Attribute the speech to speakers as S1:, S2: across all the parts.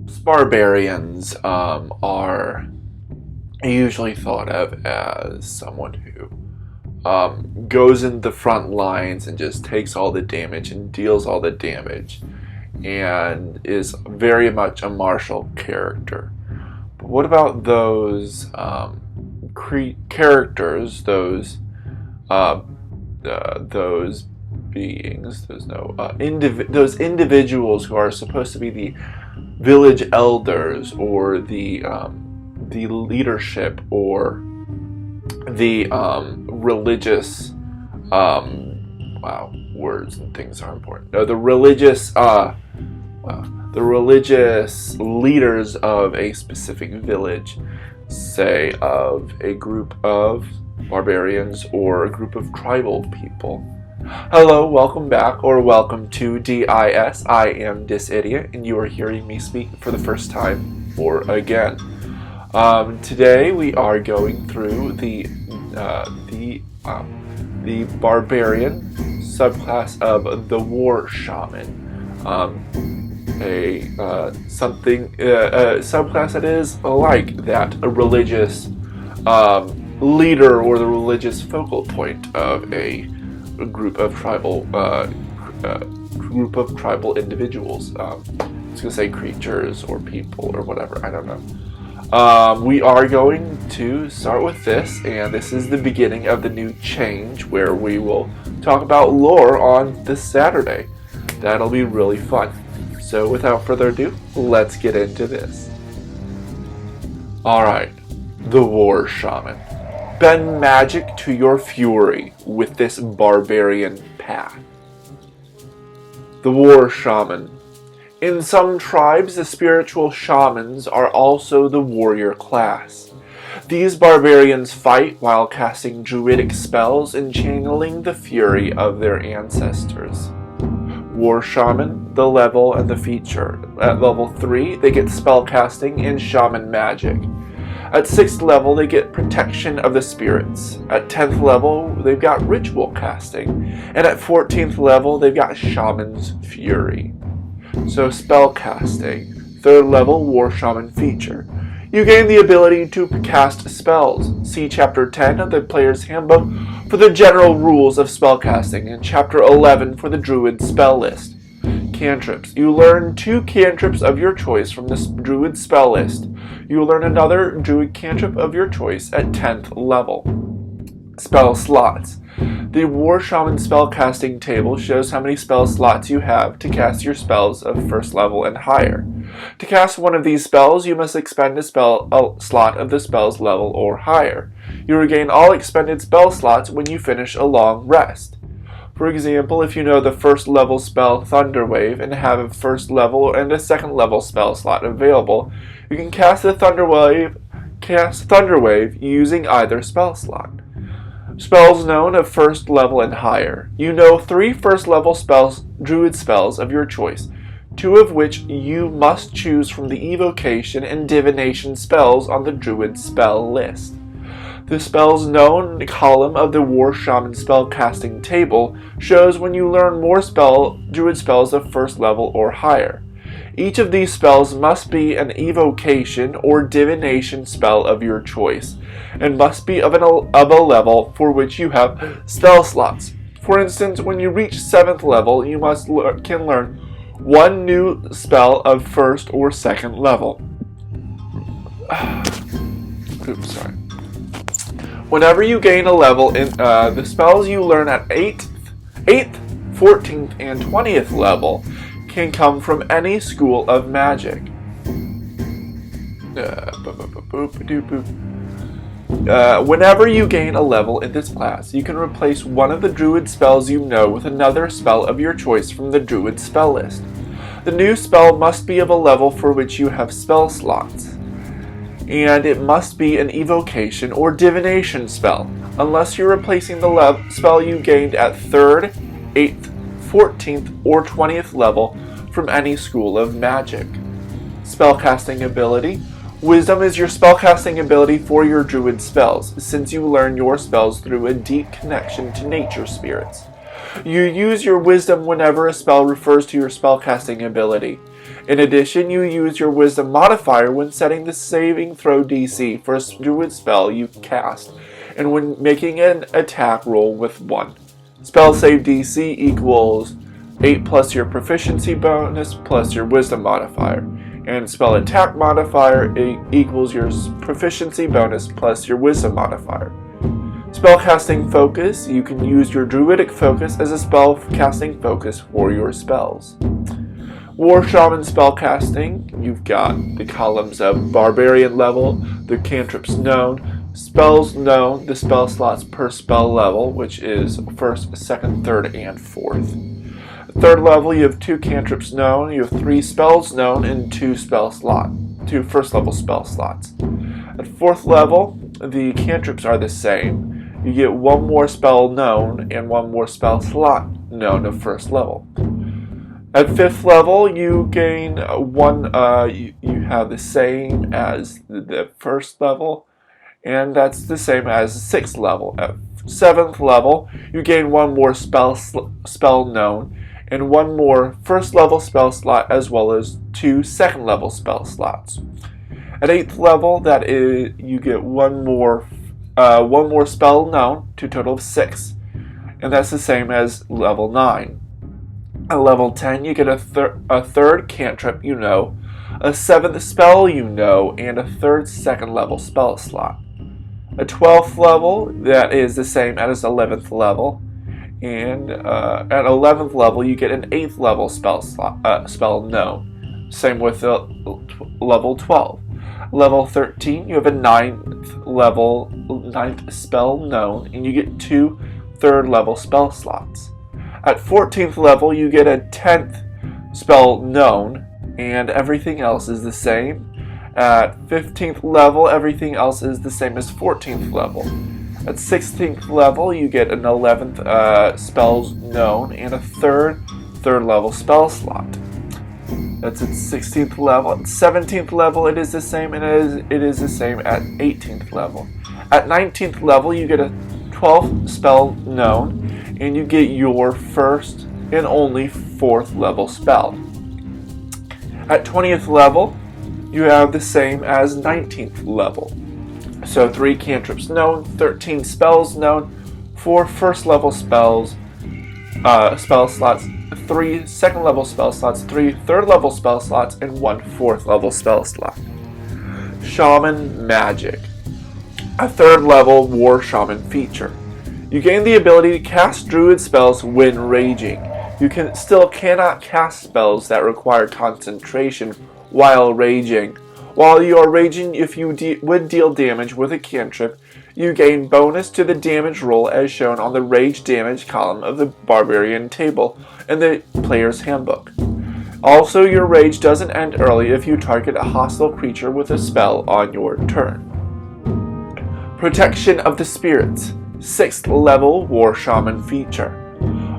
S1: Barbarians are usually thought of as someone who goes in the front lines and just takes all the damage and deals all the damage and is very much a martial character. But what about those characters, those beings, those individuals who are supposed to be the village elders or the leadership or the religious words and things are important. No, the religious leaders of a specific village, say of a group of barbarians or a group of tribal people. Hello, welcome back, or welcome to DIS. I am Disidiot, and you are hearing me speak for the first time or again. Today we are going through the Barbarian subclass of the War Shaman. A subclass that is like that, a religious leader or the religious focal point of a group of tribal individuals. I was gonna say creatures or people or whatever. I don't know. We are going to start with this, and this is the beginning of the new change where we will talk about lore on this Saturday. That'll be really fun. So without further ado, let's get into this. Alright, the War Shaman. Bend magic to your fury with this barbarian path. The War Shaman. In some tribes, the spiritual shamans are also the warrior class. These barbarians fight while casting druidic spells and channeling the fury of their ancestors. War Shaman, the level and the feature. At level 3, they get spellcasting and shaman magic. At 6th level, they get protection of the spirits. At 10th level, they've got ritual casting. And at 14th level, they've got shaman's fury. So spellcasting, 3rd level War Shaman feature. You gain the ability to cast spells. See Chapter 10 of the Player's Handbook for the general rules of spellcasting, and Chapter 11 for the Druid spell list. Cantrips. You learn 2 cantrips of your choice from the Druid spell list. You will learn another Druid cantrip of your choice at 10th level. Spell slots. The War Shaman spellcasting table shows how many spell slots you have to cast your spells of 1st level and higher. To cast one of these spells, you must expend a slot of the spell's level or higher. You regain all expended spell slots when you finish a long rest. For example, if you know the 1st level spell Thunderwave and have a 1st level and a 2nd level spell slot available, you can cast the Thunderwave using either spell slot. Spells known of 1st level and higher. You know 3 1st level druid spells of your choice, 2 of which you must choose from the evocation and divination spells on the druid spell list. The spells known column of the War Shaman spellcasting table shows when you learn more druid spells of 1st level or higher. Each of these spells must be an evocation or divination spell of your choice, and must be of a level for which you have spell slots. For instance, when you reach 7th level, you can learn 1 new spell of 1st or 2nd level. Oops, sorry. Whenever you gain a level in the spells you learn at 8th, 14th, and 20th level can come from any school of magic. Whenever you gain a level in this class, you can replace one of the druid spells you know with another spell of your choice from the druid spell list. The new spell must be of a level for which you have spell slots, and it must be an evocation or divination spell, unless you're replacing the spell you gained at 3rd, 8th, 14th, or 20th level from any school of magic. Spellcasting ability. Wisdom is your spellcasting ability for your druid spells, since you learn your spells through a deep connection to nature spirits. You use your wisdom whenever a spell refers to your spellcasting ability. In addition, you use your Wisdom modifier when setting the saving throw DC for a druid spell you cast, and when making an attack roll with 1. Spell save DC equals 8 plus your proficiency bonus plus your Wisdom modifier, and spell attack modifier equals your proficiency bonus plus your Wisdom modifier. Spellcasting focus, you can use your druidic focus as a spellcasting focus for your spells. War Shaman spellcasting, you've got the columns of Barbarian level, the cantrips known, spells known, the spell slots per spell level, which is 1st, 2nd, 3rd, and 4th. 3rd level, you have 2 cantrips known, you have 3 spells known, and 2 first level spell slots. At 4th level, the cantrips are the same. You get 1 more spell known and 1 more spell slot known of 1st level. At 5th level, you gain 1, you have the same as the 1st level, and that's the same as the 6th level. At 7th level, you gain 1 more spell known, and 1 more 1st level spell slot, as well as 2 2nd level spell slots. At 8th level, that is, you get 1 more spell known, to a total of 6, and that's the same as level 9. At level 10, you get a 3rd cantrip you know, a 7th spell you know, and a 3rd 2nd level spell slot. At 12th level, that is the same as 11th level, and at 11th level, you get an 8th level spell known. Same with level 12. Level 13, you have a 9th spell known, and you get 2 3rd level spell slots. At 14th level, you get a 10th spell known, and everything else is the same. At 15th level, everything else is the same as 14th level. At 16th level, you get an 11th spells known and a 3rd level spell slot. That's at 16th level. At 17th level, it is the same, and it is the same at 18th level. At 19th level, you get a 12th spell known, and you get your 1st and only 4th level spell. At 20th level, you have the same as 19th level. So 3 cantrips known, 13 spells known, 4 1st level spell slots, 3 2nd level spell slots, 3 3rd level spell slots, and 1 4th level spell slot. Shaman Magic. A 3rd level War Shaman feature. You gain the ability to cast druid spells when raging. You still cannot cast spells that require concentration while raging. While you are raging, if you would deal damage with a cantrip, you gain bonus to the damage roll as shown on the rage damage column of the Barbarian table in the player's handbook. Also, your rage doesn't end early if you target a hostile creature with a spell on your turn. Protection of the Spirits. 6th level War Shaman feature.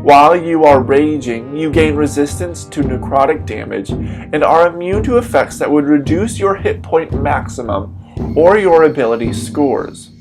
S1: While you are raging, you gain resistance to necrotic damage and are immune to effects that would reduce your hit point maximum or your ability scores.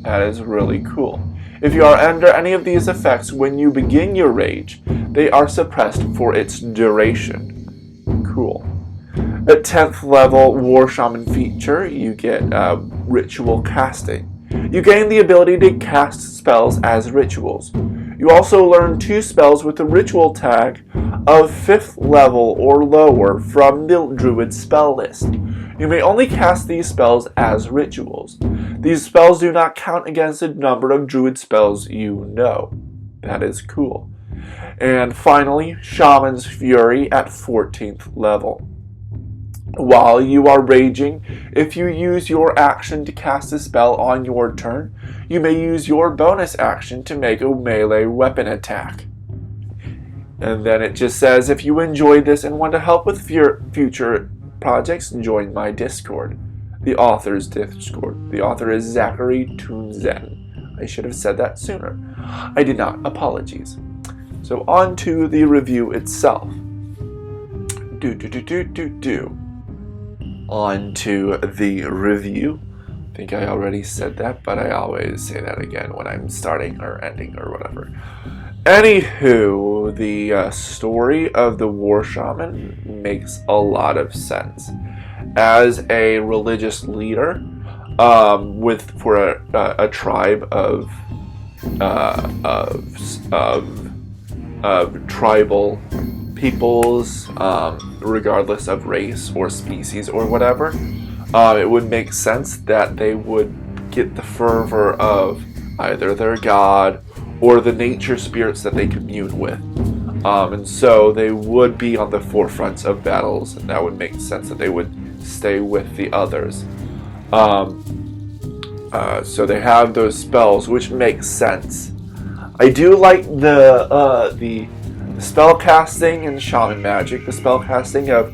S1: That is really cool. If you are under any of these effects when you begin your rage, they are suppressed for its duration. Cool. At 10th level War Shaman feature, you get ritual casting. You gain the ability to cast spells as rituals. You also learn 2 spells with the ritual tag of 5th level or lower from the druid spell list. You may only cast these spells as rituals. These spells do not count against the number of druid spells you know. That is cool. And finally, Shaman's Fury at 14th level. While you are raging, if you use your action to cast a spell on your turn, you may use your bonus action to make a melee weapon attack. And then it just says, if you enjoyed this and want to help with future projects, join my Discord. The author's Discord. The author is Zachary Tunzen. I should have said that sooner. I did not. Apologies. So on to the review itself. On to the review. I think I already said that, but I always say that again when I'm starting or ending or whatever. Anywho, the story of the War Shaman makes a lot of sense. As a religious leader, for a tribe of tribal peoples, regardless of race or species or whatever, it would make sense that they would get the fervor of either their god or the nature spirits that they commune with. And so they would be on the forefronts of battles, and that would make sense that they would stay with the others. So they have those spells, which makes sense. I do like the spell casting in shaman magic, the spell casting of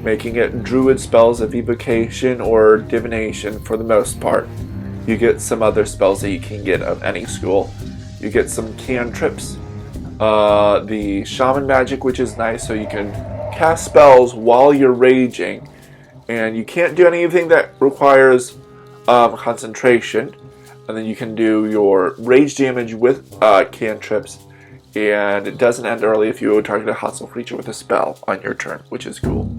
S1: making it druid spells of evocation or divination for the most part. You get some other spells that you can get of any school. You get some cantrips, the shaman magic, which is nice, so you can cast spells while you're raging, and you can't do anything that requires concentration. And then you can do your rage damage with cantrips, and it doesn't end early if you target a hostile creature with a spell on your turn, which is cool.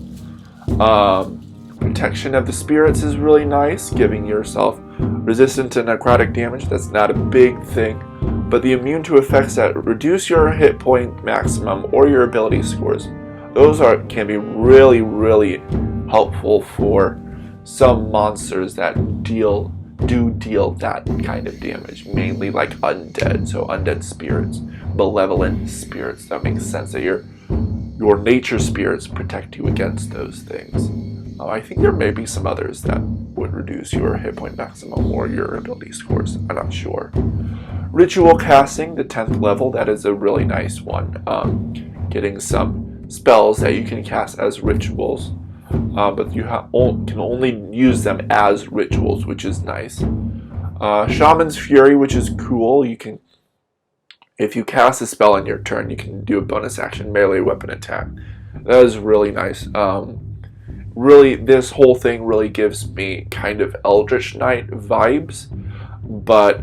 S1: Protection of the spirits is really nice, giving yourself resistance to necrotic damage. That's not a big thing, but the immune to effects that reduce your hit point maximum or your ability scores, those can be really, really helpful for some monsters that do deal that kind of damage, mainly like undead, so undead spirits, malevolent spirits. That makes sense that your nature spirits protect you against those things. I think there may be some others that would reduce your hit point maximum or your ability scores. I'm not sure. Ritual casting, the 10th level, that is a really nice one. Getting some spells that you can cast as rituals, but you can only use them as rituals, which is nice. Shaman's Fury, which is cool. You can, if you cast a spell on your turn, you can do a bonus action melee weapon attack. That is really nice. Really, this whole thing really gives me kind of Eldritch Knight vibes, but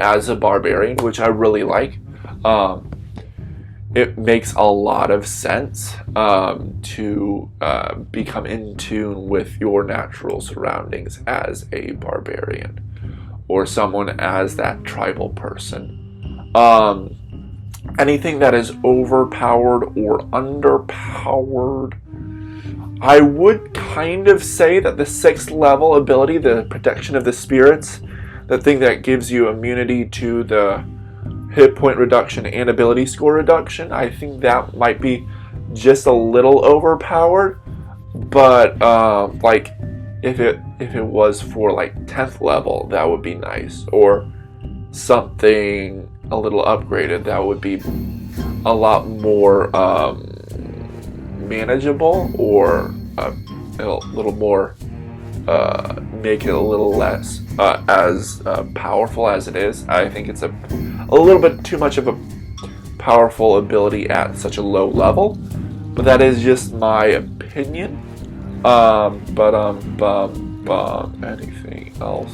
S1: as a barbarian, which I really like. It makes a lot of sense to become in tune with your natural surroundings as a barbarian or someone as that tribal person. Anything that is overpowered or underpowered, I would kind of say that the 6th level ability, the protection of the spirits, the thing that gives you immunity to the hit point reduction and ability score reduction, I think that might be just a little overpowered. But like if it was for like 10th level, that would be nice, or something a little upgraded that would be a lot more manageable, or a little more make it a little less as powerful as it is. I think it's a little bit too much of a powerful ability at such a low level, but that is just my opinion. Anything else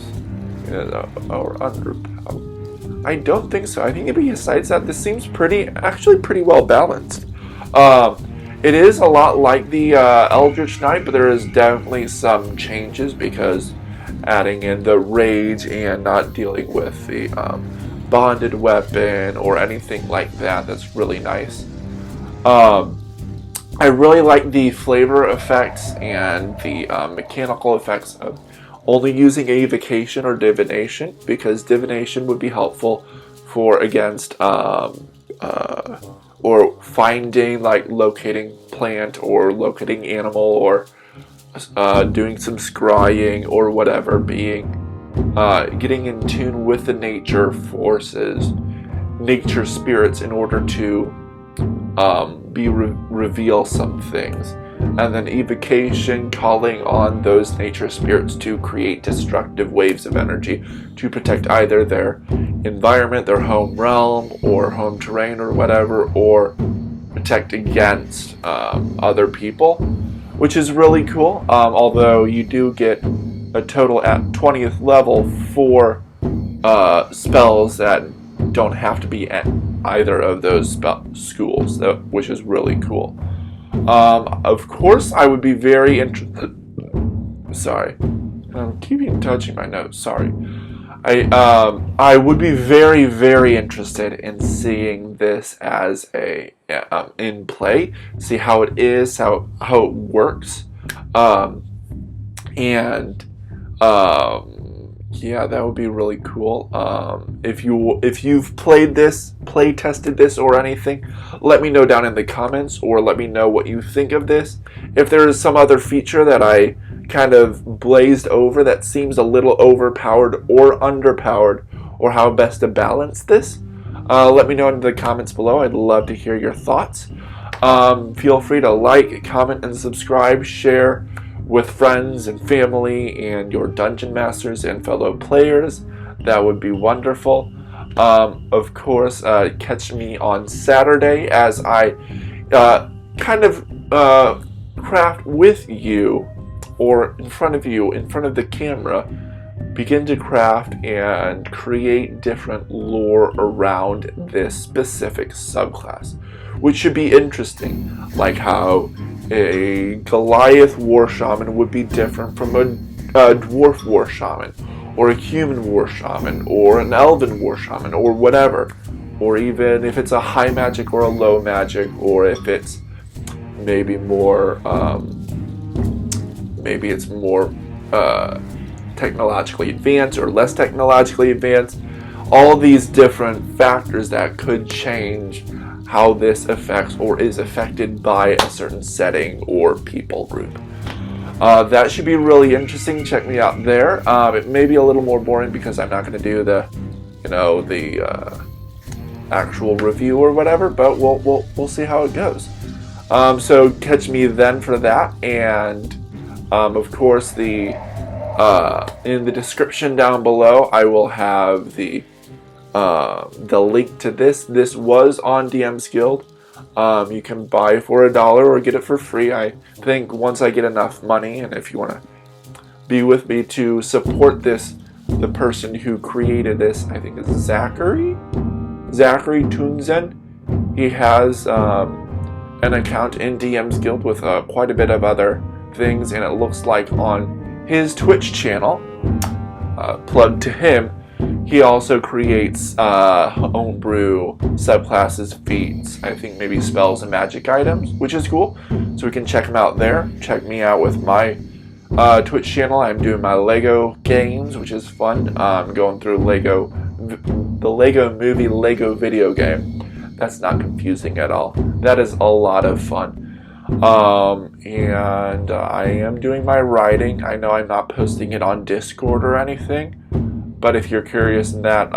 S1: or underpowered? I don't think so. I think besides that, this seems actually pretty well balanced. It is a lot like the Eldritch Knight, but there is definitely some changes because adding in the rage and not dealing with the bonded weapon or anything like that. That's really nice. I really like the flavor effects and the mechanical effects of only using evocation or divination, because divination would be helpful for against or finding, like locating plant or locating animal, or doing some scrying or whatever, getting in tune with the nature forces, nature spirits, in order to reveal some things. And then evocation, calling on those nature spirits to create destructive waves of energy to protect either their environment, their home realm, or home terrain, or whatever, or protect against other people, which is really cool. Although you do get a total at 20th level for spells that don't have to be at either of those schools, which is really cool. Of course, I would be very interested. Sorry, I'm keeping touching my notes. Sorry. I would be very, very interested in seeing this as a in play, see how it is, how it works, and yeah, that would be really cool. If you've played this, play tested this, or anything, let me know down in the comments, or let me know what you think of this. If there is some other feature that I kind of blazed over that seems a little overpowered or underpowered, or how best to balance this, let me know in the comments below. I'd love to hear your thoughts. Feel free to like, comment, and subscribe, share with friends and family and your dungeon masters and fellow players. That would be wonderful. Of course, catch me on Saturday as I kind of craft with you, or in front of you, in front of the camera, begin to craft and create different lore around this specific subclass, which should be interesting, like how a Goliath War Shaman would be different from a Dwarf War Shaman, or a Human War Shaman, or an Elven War Shaman, or whatever, or even if it's a high magic or a low magic, or if it's maybe more technologically advanced or less technologically advanced. All these different factors that could change how this affects or is affected by a certain setting or people group. That should be really interesting. Check me out there. It may be a little more boring because I'm not going to do the actual review or whatever, but we'll see how it goes. So catch me then for that, and of course in the description down below I will have the link to this. This was on DM's Guild. You can buy for $1 or get it for free. I think once I get enough money, and if you want to be with me to support this, the person who created this, I think is Zachary Tunzen. He has an account in DM's Guild with quite a bit of other things, and it looks like on his Twitch channel, plug to him, he also creates homebrew subclasses, feats, I think maybe spells and magic items, which is cool. So we can check him out there. Check me out with my Twitch channel. I'm doing my Lego games, which is fun. I'm going through the Lego movie Lego video game. That's not confusing at all. That is a lot of fun. And I am doing my writing. I know I'm not posting it on Discord or anything, but if you're curious in that,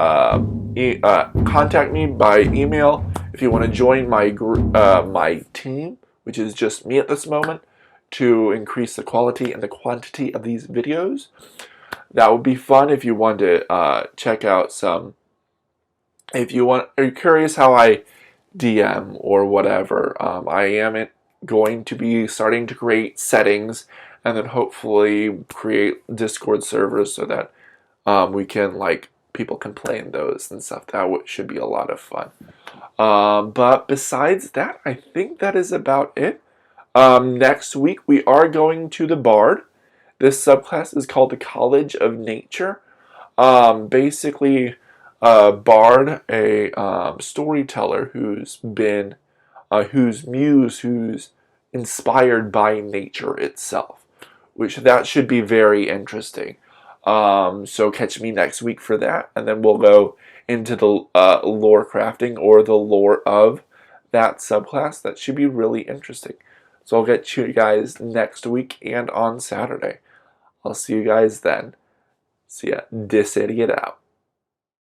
S1: contact me by email if you want to join my my team, which is just me at this moment, to increase the quality and the quantity of these videos. That would be fun if you want to check out some. If you are curious how I DM or whatever, I am going to be starting to create settings and then hopefully create Discord servers so that we can, people can play in those and stuff. That should be a lot of fun. But besides that, I think that is about it. Next week, we are going to the Bard. This subclass is called the College of Nature. Basically, Bard, a storyteller who's inspired by nature itself, which that should be very interesting. So catch me next week for that, and then we'll go into the lore crafting or the lore of that subclass. That should be really interesting. So I'll get you guys next week and on Saturday. I'll see you guys then. See ya. This idiot out.